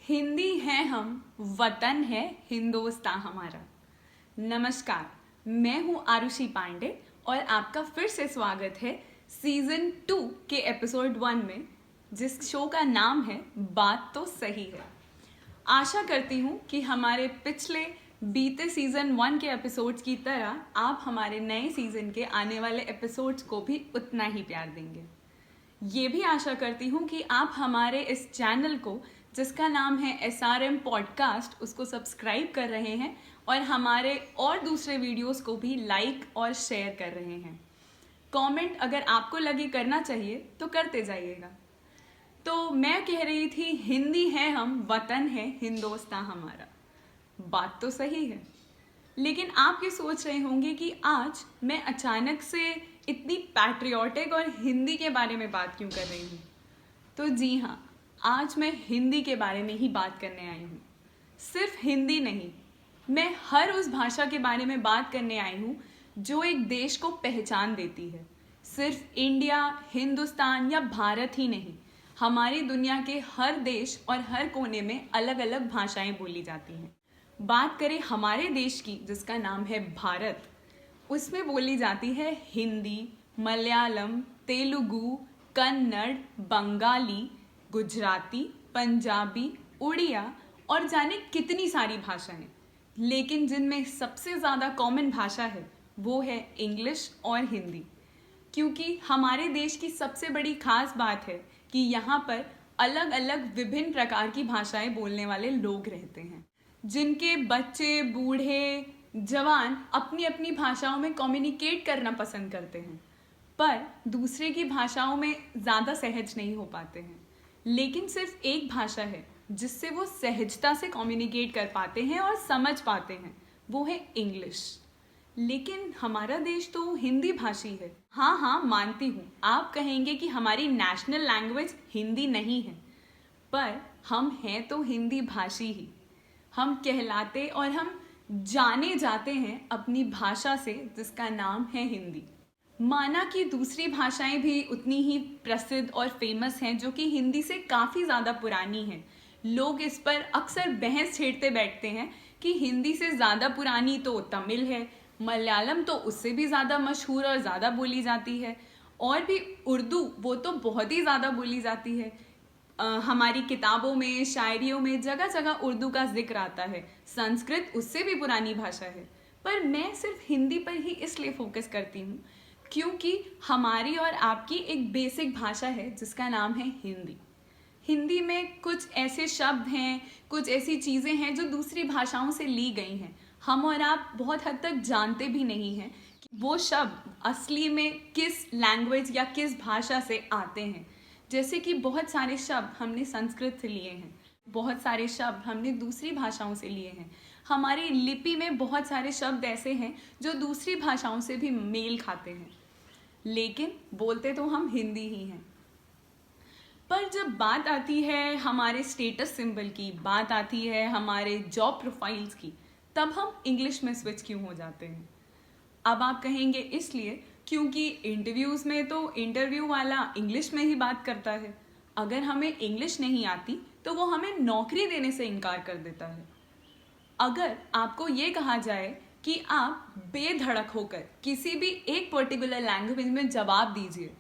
हिंदी है हम, वतन है हिंदोस्तां हमारा। नमस्कार, मैं हूँ आरुषि पांडे और आपका फिर से स्वागत है सीजन 2 के एपिसोड 1 में, जिस शो का नाम है बात तो सही है। आशा करती हूँ कि हमारे पिछले बीते सीजन 1 के एपिसोड्स की तरह आप हमारे नए सीजन के आने वाले एपिसोड्स को भी उतना ही प्यार देंगे। ये भी आशा करती हूँ कि आप हमारे इस चैनल को, जिसका नाम है SRM पॉडकास्ट, उसको सब्सक्राइब कर रहे हैं और हमारे और दूसरे वीडियोस को भी लाइक और शेयर कर रहे हैं। कमेंट अगर आपको लगे करना चाहिए तो करते जाइएगा। तो मैं कह रही थी, हिंदी है हम, वतन है हिंदोस्तां हमारा। बात तो सही है, लेकिन आप ये सोच रहे होंगे कि आज मैं अचानक से इतनी पैट्रियोटिक और हिंदी के बारे में बात क्यों कर रही हूँ। तो जी हाँ, आज मैं हिंदी के बारे में ही बात करने आई हूँ। सिर्फ हिंदी नहीं, मैं हर उस भाषा के बारे में बात करने आई हूँ जो एक देश को पहचान देती है। सिर्फ इंडिया, हिंदुस्तान या भारत ही नहीं, हमारी दुनिया के हर देश और हर कोने में अलग अलग भाषाएं बोली जाती हैं। बात करें हमारे देश की, जिसका नाम है भारत, उसमें बोली जाती है हिंदी, मलयालम, तेलुगु, कन्नड़, बंगाली, गुजराती, पंजाबी, उड़िया और जाने कितनी सारी भाषाएं। लेकिन जिनमें सबसे ज़्यादा कॉमन भाषा है वो है इंग्लिश और हिंदी, क्योंकि हमारे देश की सबसे बड़ी खास बात है कि यहाँ पर अलग अलग विभिन्न प्रकार की भाषाएं बोलने वाले लोग रहते हैं, जिनके बच्चे, बूढ़े, जवान अपनी अपनी भाषाओं में कम्युनिकेट करना पसंद करते हैं, पर दूसरे की भाषाओं में ज़्यादा सहज नहीं हो पाते हैं। लेकिन सिर्फ एक भाषा है जिससे वो सहजता से कम्युनिकेट कर पाते हैं और समझ पाते हैं, वो है इंग्लिश। लेकिन हमारा देश तो हिंदी भाषी है। हाँ, मानती हूँ, आप कहेंगे कि हमारी नेशनल लैंग्वेज हिंदी नहीं है, पर हम हैं तो हिंदी भाषी ही। हम कहलाते और हम जाने जाते हैं अपनी भाषा से, जिसका नाम है हिंदी। माना कि दूसरी भाषाएं भी उतनी ही प्रसिद्ध और फेमस हैं, जो कि हिंदी से काफ़ी ज़्यादा पुरानी हैं। लोग इस पर अक्सर बहस छेड़ते बैठते हैं कि हिंदी से ज़्यादा पुरानी तो तमिल है, मलयालम तो उससे भी ज़्यादा मशहूर और ज़्यादा बोली जाती है, और भी उर्दू, वो तो बहुत ही ज़्यादा बोली जाती है। हमारी किताबों में, शायरियों में जगह जगह उर्दू का जिक्र आता है। संस्कृत उससे भी पुरानी भाषा है। पर मैं सिर्फ हिंदी पर ही इसलिए फोकस करती हूँ क्योंकि हमारी और आपकी एक बेसिक भाषा है जिसका नाम है हिंदी। हिंदी में कुछ ऐसे शब्द हैं, कुछ ऐसी चीज़ें हैं जो दूसरी भाषाओं से ली गई हैं। हम और आप बहुत हद तक जानते भी नहीं हैं कि वो शब्द असली में किस लैंग्वेज या किस भाषा से आते हैं। जैसे कि बहुत सारे शब्द हमने संस्कृत से लिए हैं, बहुत सारे शब्द हमने दूसरी भाषाओं से लिए हैं। हमारी लिपि में बहुत सारे शब्द ऐसे हैं जो दूसरी भाषाओं से भी मेल खाते हैं, लेकिन बोलते तो हम हिंदी ही हैं। पर जब बात आती है हमारे स्टेटस सिंबल की, बात आती है हमारे जॉब प्रोफाइल्स की, तब हम इंग्लिश में स्विच क्यों हो जाते हैं? अब आप कहेंगे इसलिए क्योंकि इंटरव्यूज़ में तो इंटरव्यू वाला इंग्लिश में ही बात करता है। अगर हमें इंग्लिश नहीं आती तो वो हमें नौकरी देने से इनकार कर देता है। अगर आपको ये कहा जाए कि आप बेधड़क होकर किसी भी एक पर्टिकुलर लैंग्वेज में जवाब दीजिए,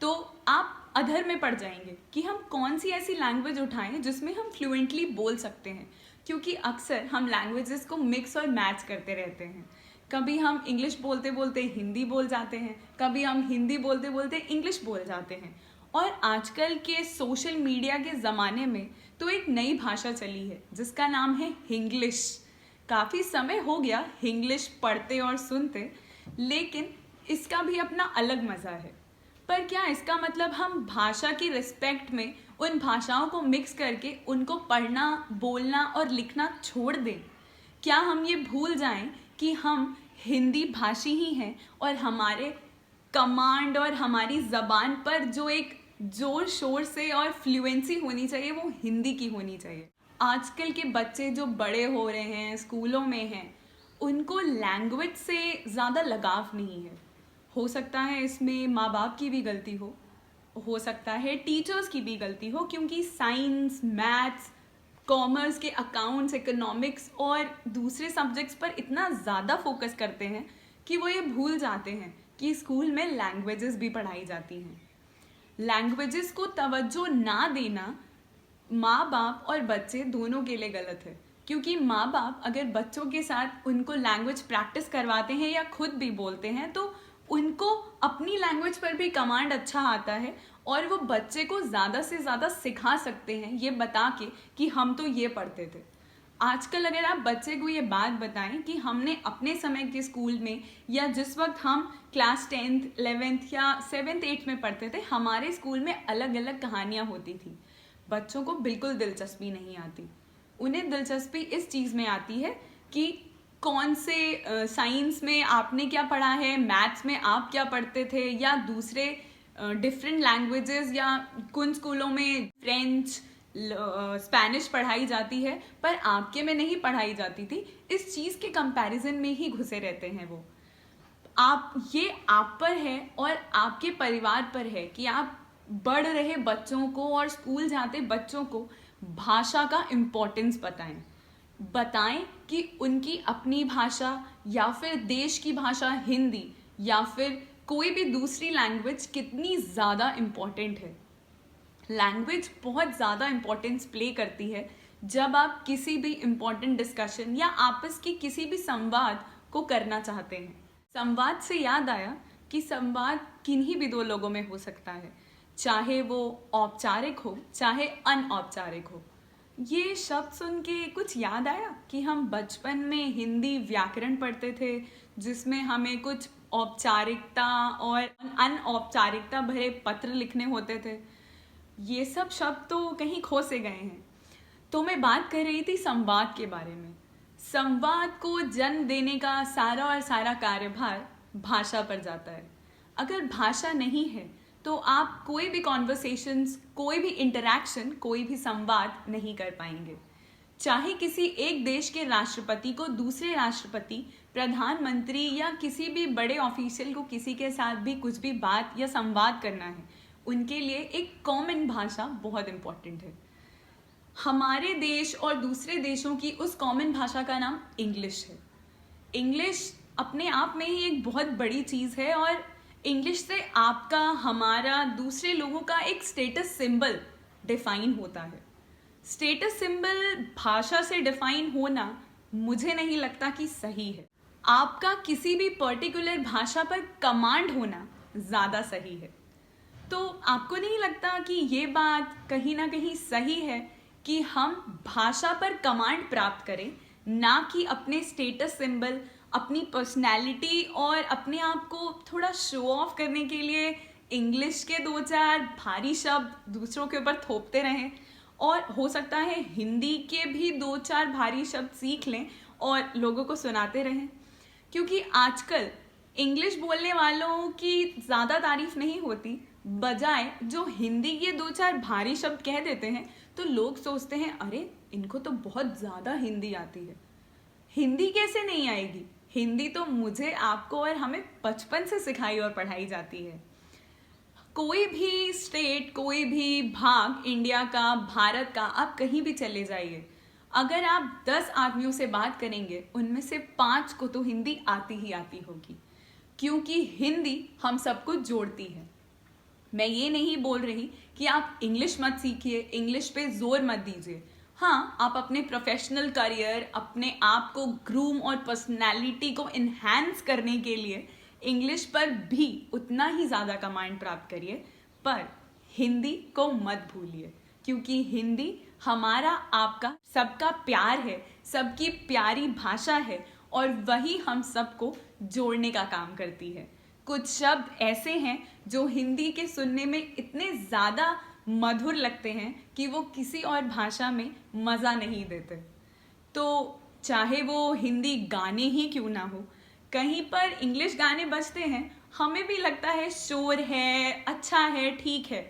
तो आप अधर में पड़ जाएंगे कि हम कौन सी ऐसी लैंग्वेज उठाएं जिसमें हम फ्लुएंटली बोल सकते हैं, क्योंकि अक्सर हम लैंग्वेजेस को मिक्स और मैच करते रहते हैं। कभी हम इंग्लिश बोलते बोलते हिंदी बोल जाते हैं, कभी हम हिंदी बोलते बोलते इंग्लिश बोल जाते हैं। और आजकल के सोशल मीडिया के ज़माने में तो एक नई भाषा चली है जिसका नाम है हिंग्लिश। काफ़ी समय हो गया हिंग्लिश पढ़ते और सुनते, लेकिन इसका भी अपना अलग मज़ा है। पर क्या इसका मतलब हम भाषा की रिस्पेक्ट में उन भाषाओं को मिक्स करके उनको पढ़ना, बोलना और लिखना छोड़ दें? क्या हम ये भूल जाएं कि हम हिंदी भाषी ही हैं और हमारे कमांड और हमारी ज़बान पर जो एक ज़ोर शोर से और फ्लुएंसी होनी चाहिए वो हिंदी की होनी चाहिए? आजकल के बच्चे जो बड़े हो रहे हैं, स्कूलों में हैं, उनको लैंग्वेज से ज़्यादा लगाव नहीं है। हो सकता है इसमें माँ बाप की भी गलती हो सकता है टीचर्स की भी गलती हो, क्योंकि साइंस, मैथ्स कॉमर्स के अकाउंट्स, इकोनॉमिक्स और दूसरे सब्जेक्ट्स पर इतना ज़्यादा फोकस करते हैं कि वो ये भूल जाते हैं कि स्कूल में लैंग्वेजेस भी पढ़ाई जाती हैं। लैंग्वेजेस को तवज्जो ना देना माँ बाप और बच्चे दोनों के लिए गलत है, क्योंकि माँ बाप अगर बच्चों के साथ उनको लैंग्वेज प्रैक्टिस करवाते हैं या खुद भी बोलते हैं तो उनको अपनी लैंग्वेज पर भी कमांड अच्छा आता है और वो बच्चे को ज़्यादा से ज़्यादा सिखा सकते हैं ये बता के कि हम तो ये पढ़ते थे। आजकल अगर आप बच्चे को ये बात बताएं कि हमने अपने समय के स्कूल में या जिस वक्त हम क्लास 10th 11th या 7th 8th में पढ़ते थे, हमारे स्कूल में अलग अलग कहानियाँ होती थी, बच्चों को बिल्कुल दिलचस्पी नहीं आती। उन्हें दिलचस्पी इस चीज़ में आती है कि कौन से साइंस में आपने क्या पढ़ा है, मैथ्स में आप क्या पढ़ते थे, या दूसरे डिफरेंट लैंग्वेजेस या कुछ स्कूलों में फ्रेंच स्पेनिश पढ़ाई जाती है पर आपके में नहीं पढ़ाई जाती थी। इस चीज़ के कंपैरिजन में ही घुसे रहते हैं वो। ये आप पर है और आपके परिवार पर है कि आप बढ़ रहे बच्चों को और स्कूल जाते बच्चों को भाषा का इम्पोर्टेंस बताएं कि उनकी अपनी भाषा या फिर देश की भाषा हिंदी या फिर कोई भी दूसरी लैंग्वेज कितनी ज़्यादा इम्पोर्टेंट है। लैंग्वेज बहुत ज़्यादा इम्पोर्टेंस प्ले करती है जब आप किसी भी इम्पोर्टेंट डिस्कशन या आपस की किसी भी संवाद को करना चाहते हैं। संवाद से याद आया कि संवाद किन्हीं भी दो लोगों में हो सकता है, चाहे वो औपचारिक हो चाहे अनौपचारिक हो। ये शब्द सुन के कुछ याद आया कि हम बचपन में हिंदी व्याकरण पढ़ते थे जिसमें हमें कुछ औपचारिकता और अनौपचारिकता भरे पत्र लिखने होते थे। ये सब शब्द तो कहीं खो से गए हैं। तो मैं बात कर रही थी संवाद के बारे में। संवाद को जन्म देने का सारा और सारा कार्यभार भाषा पर जाता है। अगर भाषा नहीं है तो आप कोई भी कॉन्वर्सेशंस, कोई भी इंटरैक्शन, कोई भी संवाद नहीं कर पाएंगे। चाहे किसी एक देश के राष्ट्रपति को दूसरे राष्ट्रपति, प्रधानमंत्री या किसी भी बड़े ऑफिशियल को किसी के साथ भी कुछ भी बात या संवाद करना है, उनके लिए एक कॉमन भाषा बहुत इम्पॉर्टेंट है। हमारे देश और दूसरे देशों की उस कॉमन भाषा का नाम इंग्लिश है। इंग्लिश अपने आप में ही एक बहुत बड़ी चीज़ है और इंग्लिश से आपका, हमारा, दूसरे लोगों का एक स्टेटस सिंबल डिफाइन होता है। स्टेटस सिंबल भाषा से डिफाइन होना मुझे नहीं लगता कि सही है। आपका किसी भी पर्टिकुलर भाषा पर कमांड होना ज़्यादा सही है। तो आपको नहीं लगता कि ये बात कहीं ना कहीं सही है कि हम भाषा पर कमांड प्राप्त करें, ना कि अपने स्टेटस सिंबल, अपनी पर्सनैलिटी और अपने आप को थोड़ा शो ऑफ करने के लिए इंग्लिश के 2-4 भारी शब्द दूसरों के ऊपर थोपते रहें, और हो सकता है हिंदी के भी 2-4 भारी शब्द सीख लें और लोगों को सुनाते रहें। क्योंकि आजकल इंग्लिश बोलने वालों की ज़्यादा तारीफ नहीं होती, बजाय जो हिंदी के 2-4 भारी शब्द कह देते हैं तो लोग सोचते हैं अरे इनको तो बहुत ज़्यादा हिंदी आती है। हिंदी कैसे नहीं आएगी? हिंदी तो मुझे, आपको और हमें बचपन से सिखाई और पढ़ाई जाती है। कोई भी स्टेट, कोई भी भाग इंडिया का, भारत का, आप कहीं भी चले जाइए, अगर आप 10 आदमियों से बात करेंगे उनमें से 5 को तो हिंदी आती ही आती होगी, क्योंकि हिंदी हम सबको जोड़ती है। मैं ये नहीं बोल रही कि आप इंग्लिश मत सीखिए, इंग्लिश पे जोर मत दीजिए। हाँ, आप अपने प्रोफेशनल करियर, अपने आप को ग्रूम और पर्सनैलिटी को इन्हांस करने के लिए इंग्लिश पर भी उतना ही ज़्यादा कमांड प्राप्त करिए, पर हिंदी को मत भूलिए, क्योंकि हिंदी हमारा, आपका, सबका प्यार है, सबकी प्यारी भाषा है और वही हम सबको जोड़ने का काम करती है। कुछ शब्द ऐसे हैं जो हिंदी के सुनने में इतने ज़्यादा मधुर लगते हैं कि वो किसी और भाषा में मज़ा नहीं देते। तो चाहे वो हिंदी गाने ही क्यों ना हो, कहीं पर इंग्लिश गाने बजते हैं, हमें भी लगता है शोर है, अच्छा है, ठीक है,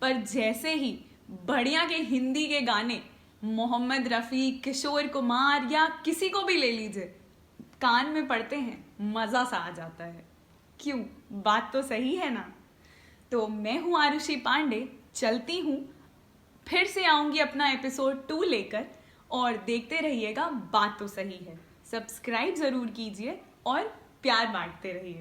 पर जैसे ही बढ़िया के हिंदी के गाने, मोहम्मद रफ़ी, किशोर कुमार या किसी को भी ले लीजिए, कान में पड़ते हैं, मज़ा सा आ जाता है। क्यों? बात तो सही है ना? तो मैं हूँ आरुषि पांडे, चलती हूँ फिर से आऊंगी अपना एपिसोड 2 लेकर, और देखते रहिएगा बात तो सही है। सब्सक्राइब जरूर कीजिए और प्यार बांटते रहिए।